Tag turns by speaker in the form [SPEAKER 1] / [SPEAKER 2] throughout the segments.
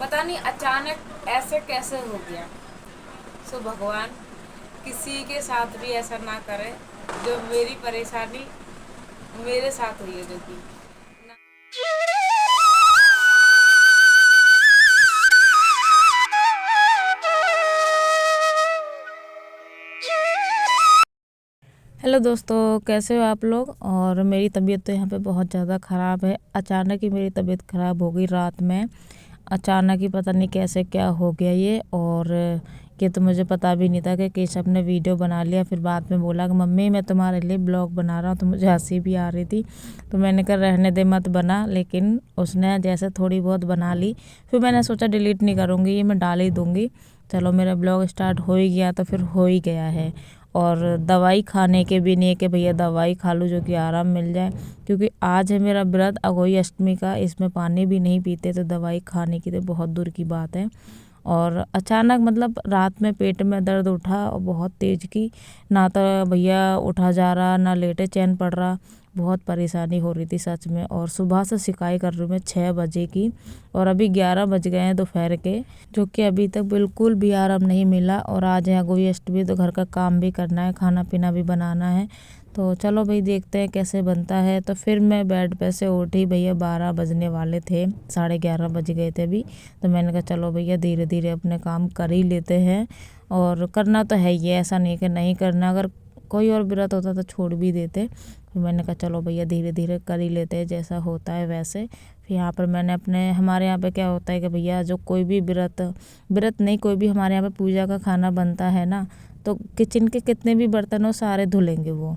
[SPEAKER 1] पता नहीं अचानक ऐसे कैसे हो गया। सो भगवान किसी के साथ भी ऐसा ना करे जो मेरी परेशानी मेरे साथ हुई है जो कि हेलो दोस्तों, कैसे हो आप लोग। और मेरी तबीयत तो यहाँ पे बहुत ज़्यादा ख़राब है। अचानक ही मेरी तबीयत ख़राब हो गई रात में। अचानक ही पता नहीं कैसे क्या हो गया ये। और ये तो मुझे पता भी नहीं था कि केशव ने वीडियो बना लिया। फिर बाद में बोला कि मम्मी मैं तुम्हारे लिए ब्लॉग बना रहा हूँ, तो मुझे हंसी भी आ रही थी। तो मैंने कहा रहने दे मत बना, लेकिन उसने जैसे थोड़ी बहुत बना ली। फिर मैंने सोचा डिलीट नहीं करूँगी, ये मैं डाल ही दूँगी। चलो मेरा ब्लॉग स्टार्ट हो ही गया तो फिर हो ही गया है। और दवाई खाने के भी नहीं है कि भैया दवाई खा लूँ जो कि आराम मिल जाए, क्योंकि आज है मेरा व्रत अघोई अष्टमी का। इसमें पानी भी नहीं पीते तो दवाई खाने की तो बहुत दूर की बात है। और अचानक मतलब रात में पेट में दर्द उठा और बहुत तेज की, ना तो भैया उठा जा रहा ना लेटे चैन पड़ रहा। बहुत परेशानी हो रही थी सच में। और सुबह से शिकायत कर रही हूँ मैं 6 बजे की, और अभी 11 बज गए हैं दोपहर के, जो कि अभी तक बिल्कुल भी आराम नहीं मिला। और आज है अघोई अष्टमी तो घर का काम भी करना है, खाना पीना भी बनाना है। तो चलो भाई देखते हैं कैसे बनता है। तो फिर मैं बेड पे से उठी, भैया 12 बजने वाले थे, 11:30 बज गए थे अभी। तो मैंने कहा चलो भैया धीरे धीरे अपने काम कर ही लेते हैं। और करना तो है ही, ऐसा नहीं कि नहीं करना। अगर कोई और व्रत होता तो छोड़ भी देते। फिर मैंने कहा चलो भैया धीरे धीरे कर ही लेते हैं, जैसा होता है वैसे। फिर यहाँ पर मैंने अपने, हमारे यहाँ पे क्या होता है कि भैया जो कोई भी व्रत व्रत नहीं, कोई भी हमारे यहाँ पे पूजा का खाना बनता है ना, तो किचन के कितने भी बर्तन हो सारे धुलेंगे वो।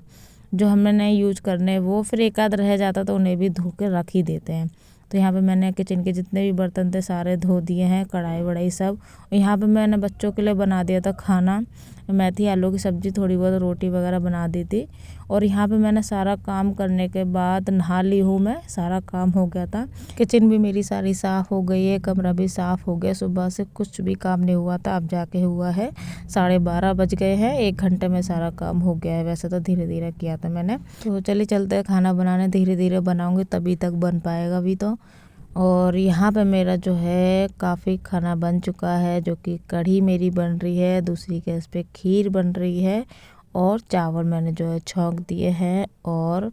[SPEAKER 1] जो हमने नहीं यूज करने वो फिर एक आध रह जाता तो उन्हें भी धो के रख ही देते हैं। तो यहाँ पे मैंने किचन के जितने भी बर्तन थे सारे धो दिए हैं, कढ़ाई वढ़ाई सब। यहाँ पे मैंने बच्चों के लिए बना दिया था खाना, मेथी आलू की सब्ज़ी, थोड़ी बहुत रोटी वगैरह बना दी थी। और यहाँ पे मैंने सारा काम करने के बाद नहा ली हूँ मैं, सारा काम हो गया था। किचन भी मेरी सारी साफ़ हो गई है, कमरा भी साफ़ हो गया। सुबह से कुछ भी काम नहीं हुआ था, अब जाके हुआ है। 12:30 बज गए हैं, 1 घंटे में सारा काम हो गया है। वैसे तो धीरे धीरे किया था मैंने। तो चलिए चलते हैं खाना बनाने, धीरे धीरे बनाऊँगी तभी तक बन पाएगा भी तो। और यहाँ पे मेरा जो है काफ़ी खाना बन चुका है, जो कि कढ़ी मेरी बन रही है, दूसरी गैस पे खीर बन रही है, और चावल मैंने जो है छौंक दिए हैं। और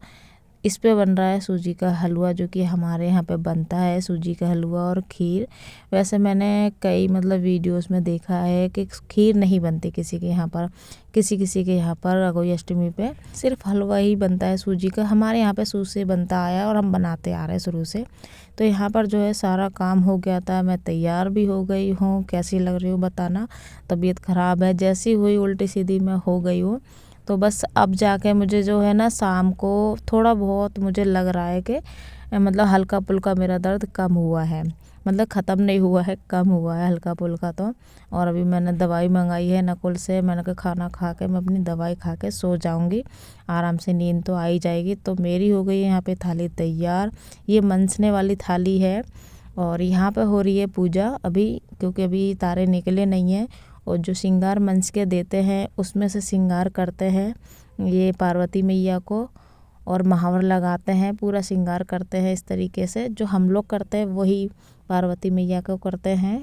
[SPEAKER 1] इस पे बन रहा है सूजी का हलवा, जो कि हमारे यहाँ पे बनता है सूजी का हलवा और खीर। वैसे मैंने कई मतलब वीडियोस में देखा है कि खीर नहीं बनती किसी के यहाँ पर, किसी किसी के यहाँ पर अघोई अष्टमी पे सिर्फ हलवा ही बनता है सूजी का। हमारे यहाँ पे सूजी से बनता आया और हम बनाते आ रहे हैं शुरू से। तो यहाँ पर जो है सारा काम हो गया था, मैं तैयार भी हो गई हूँ। कैसी लग रही हूँ बताना। तबीयत ख़राब है, जैसी हुई उल्टी सीधी मैं हो गई हूँ। तो बस अब जाके मुझे जो है ना शाम को थोड़ा बहुत मुझे लग रहा है कि मतलब हल्का पुल्का मेरा दर्द कम हुआ है। मतलब ख़त्म नहीं हुआ है, कम हुआ है हल्का पुल्का तो। और अभी मैंने दवाई मंगाई है नकुल से। मैंने कहा खाना खा के मैं अपनी दवाई खा के सो जाऊंगी, आराम से नींद तो आ ही जाएगी। तो मेरी हो गई है यहाँ पे थाली तैयार। ये मनसने वाली थाली है। और यहाँ पे हो रही है पूजा अभी, क्योंकि अभी तारे निकले नहीं हैं। और जो श्रृंगार मंच के देते हैं उसमें से श्रृंगार करते हैं ये पार्वती मैया को, और महावर लगाते हैं, पूरा श्रृंगार करते हैं इस तरीके से। जो हम लोग करते हैं वही पार्वती मैया को करते हैं।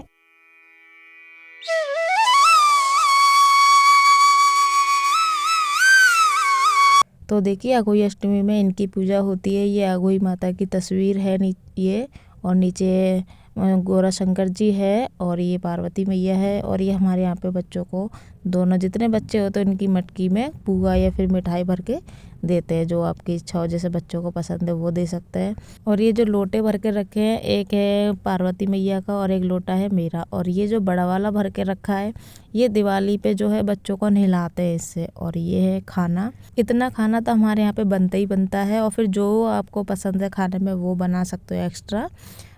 [SPEAKER 1] तो देखिए अघोई अष्टमी में इनकी पूजा होती है। ये अघोई माता की तस्वीर है ये, और नीचे गोरा शंकर जी है, और ये पार्वती मैया है। और ये हमारे यहाँ पे बच्चों को, दोनों जितने बच्चे होते हैं उनकी मटकी में पुआ या फिर मिठाई भर के देते हैं, जो आपकी इच्छा हो, जैसे बच्चों को पसंद है वो दे सकते हैं। और ये जो लोटे भर के रखे हैं, एक है पार्वती मैया का और एक लोटा है मेरा। और ये जो बड़ा वाला भर के रखा है, ये दिवाली पे जो है बच्चों को नहलाते हैं इससे। और ये है खाना। इतना खाना तो हमारे यहाँ पे बनता ही बनता है। और फिर जो आपको पसंद है खाने में वो बना सकते हो एक्स्ट्रा,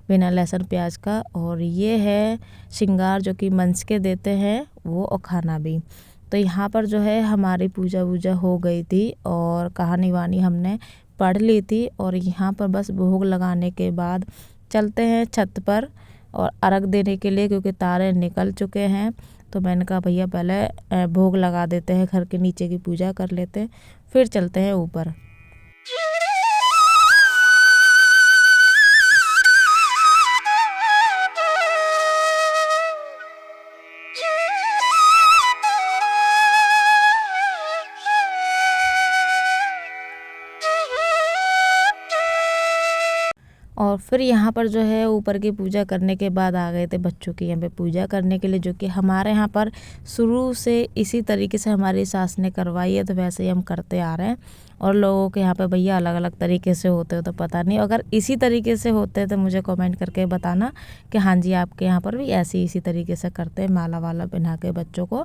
[SPEAKER 1] बिना लहसुन प्याज का। और ये है श्रृंगार जो कि मंच के देते हैं वो, और खाना भी। तो यहाँ पर जो है हमारी पूजा वूजा हो गई थी, और कहानी वानी हमने पढ़ ली थी। और यहाँ पर बस भोग लगाने के बाद चलते हैं छत पर और अर्घ देने के लिए, क्योंकि तारे निकल चुके हैं। तो मैंने कहा भैया पहले भोग लगा देते हैं, घर के नीचे की पूजा कर लेते हैं, फिर चलते हैं ऊपर। और फिर यहाँ पर जो है ऊपर की पूजा करने के बाद आ गए थे बच्चों की यहाँ पे पूजा करने के लिए, जो कि हमारे यहाँ पर शुरू से इसी तरीके से हमारी सास ने करवाई है, तो वैसे ही हम करते आ रहे हैं। और लोगों के यहाँ पे भैया अलग अलग तरीके से होते हो तो पता नहीं, अगर इसी तरीके से होते तो मुझे कमेंट करके बताना कि हाँ जी आपके यहाँ पर भी ऐसे इसी तरीके से करते हैं, माला वाला पहना के बच्चों को।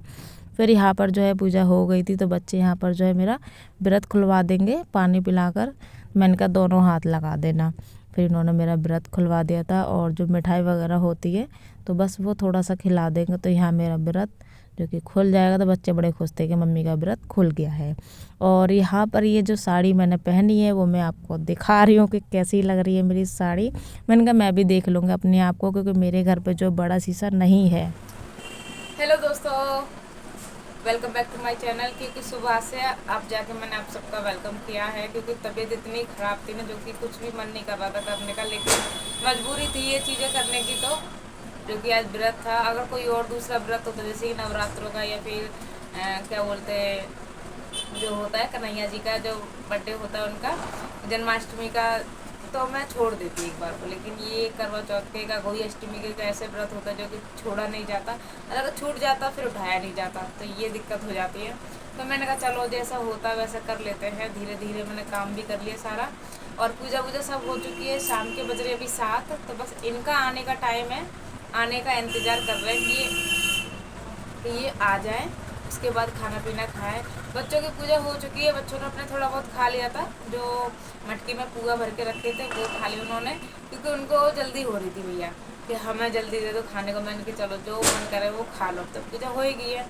[SPEAKER 1] फिर यहाँ पर जो है पूजा हो गई थी, तो बच्चे यहाँ पर जो है मेरा व्रत खुलवा देंगे पानी पिलाकर। मैंने कहा दोनों हाथ लगा देना। फिर इन्होंने मेरा व्रत खुलवा दिया था, और जो मिठाई वगैरह होती है तो बस वो थोड़ा सा खिला देंगे, तो यहाँ मेरा व्रत जो कि खुल जाएगा। तो बच्चे बड़े खुश थे कि मम्मी का व्रत खुल गया है। और यहाँ पर ये जो साड़ी मैंने पहनी है वो मैं आपको दिखा रही हूँ कि कैसी लग रही है मेरी साड़ी। मैंने कहा मैं भी देख लूँगी अपने आप को, क्योंकि मेरे घर पे जो बड़ा शीशा नहीं है।
[SPEAKER 2] हेलो दोस्तों, welcome back to my channel. क्योंकि सुबह से आप जाके मैंने आप सबका वेलकम किया है, क्योंकि तबीयत इतनी ख़राब थी ना, जो कि कुछ भी मन नहीं कर रहा था करने का, लेकिन मजबूरी थी ये चीज़ें करने की। तो जो कि आज व्रत था, अगर कोई और दूसरा व्रत होता जैसे कि नवरात्रों का, या फिर क्या बोलते हैं जो होता है कन्हैया जी का जो बर्थडे होता है उनका, जन्माष्टमी का, तो मैं छोड़ देती एक बार को। लेकिन ये करवा चौथ के का, गोई अष्टमी के का ऐसे व्रत होता है जो कि छोड़ा नहीं जाता, अगर छूट जाता फिर उठाया नहीं जाता, तो ये दिक्कत हो जाती है। तो मैंने कहा चलो जैसा होता है वैसा कर लेते हैं। धीरे धीरे मैंने काम भी कर लिया सारा, और पूजा वूजा सब हो चुकी है। शाम के बज रहे अभी 7, तो बस इनका आने का टाइम है, आने का इंतज़ार कर रहे हैं कि ये आ जाए, उसके बाद खाना पीना खाएं। बच्चों की पूजा हो चुकी है, बच्चों ने अपने थोड़ा बहुत खा लिया था, जो मटकी में पूआ भर के रखे थे वो खा लिया उन्होंने, क्योंकि उनको जल्दी हो रही थी भैया कि हमें जल्दी दे दो खाने को। मैंने कि चलो जो मन करे वो खा लो, तो पूजा हो ही गई है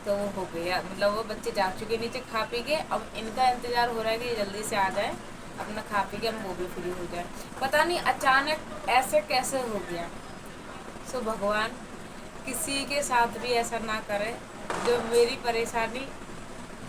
[SPEAKER 2] तो वो हो गई है। मतलब वो बच्चे जा चुके नीचे खा पी के, अब इनका इंतज़ार हो रहा है कि ये जल्दी से आ जाए, अपना खा पी के हम वो भी फ्री हो जाए। पता नहीं अचानक ऐसे कैसे हो गया। सो भगवान किसी के साथ भी ऐसा ना करे जो मेरी परेशानी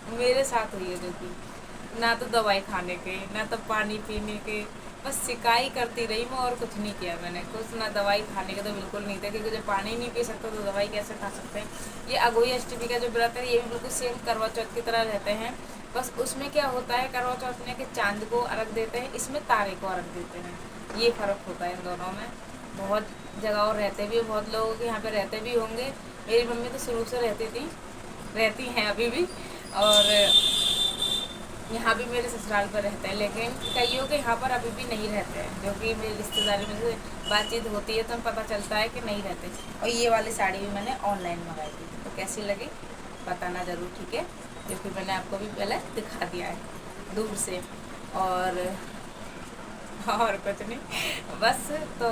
[SPEAKER 2] मेरे साथ हुई है, जो कि ना तो दवाई खाने के, ना तो पानी पीने के, बस शिकायत करती रही मैं, और कुछ नहीं किया मैंने। कुछ ना दवाई खाने के तो बिल्कुल नहीं था, क्योंकि जब पानी नहीं पी सकते तो दवाई कैसे खा सकते हैं। ये अगोई अष्टमी का जो व्रत है ये भी बिल्कुल सेम करवा चौथ की तरह रहते हैं। बस उसमें क्या होता है, करवा चौथ में कि चांद को अर्घ देते हैं, इसमें तारे को अर्घ देते हैं। ये फ़र्क होता है इन दोनों में। बहुत जगह और रहते भी, बहुत लोगों के यहाँ पे रहते भी होंगे। मेरी मम्मी तो शुरू से रहती हैं अभी भी, और यहाँ भी मेरे ससुराल पर रहते हैं। लेकिन कईयों के यहाँ पर अभी भी नहीं रहते हैं, जो कि मेरी रिश्तेदारी में से बातचीत होती है तो पता चलता है कि नहीं रहते। और ये वाली साड़ी भी मैंने ऑनलाइन मंगाई थी, तो कैसी लगी बताना ज़रूर, ठीक है। जो कि मैंने आपको भी पहले दिखा दिया है दूर से, और कुछ नहीं बस। तो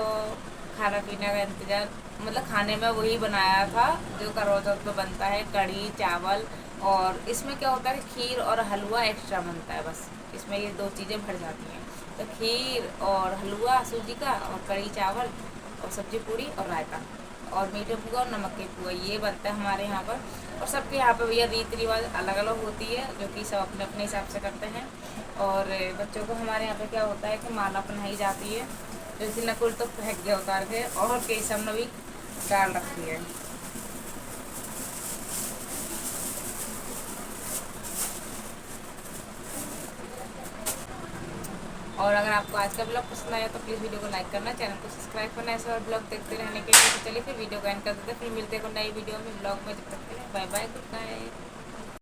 [SPEAKER 2] खाना पीने का इंतज़ार, मतलब खाने में वही बनाया था जो करवा चौथ में बनता है, कढ़ी चावल। और इसमें क्या होता है, खीर और हलवा एक्स्ट्रा बनता है, बस इसमें ये 2 चीज़ें भर जाती हैं। तो खीर और हलवा सूजी का, और कढ़ी चावल, और सब्जी पूड़ी, और रायता, और मीठे पुआ और नमक के पुआ, ये बनता है हमारे यहाँ पर। और सबके यहाँ पर भैया रीति रिवाज अलग अलग होती है, जो कि सब अपने अपने हिसाब से करते हैं। और बच्चों को हमारे यहाँ पे क्या होता है कि माला पहनाई जाती है, जो कि नकुल तो फेंक गया उतार के, और केसम ने भी डाल रखी है। और अगर आपको आज का ब्लॉग पसंद आया तो प्लीज़ वीडियो को लाइक करना, चैनल को सब्सक्राइब करना, ऐसे और ब्लॉग देखते रहने के लिए। तो चलिए फिर वीडियो को एंड कर देते हैं, फिर मिलते हैं कोई नई वीडियो में, ब्लॉग में। जब तक के लिए बाय बाय, गुड नाइट।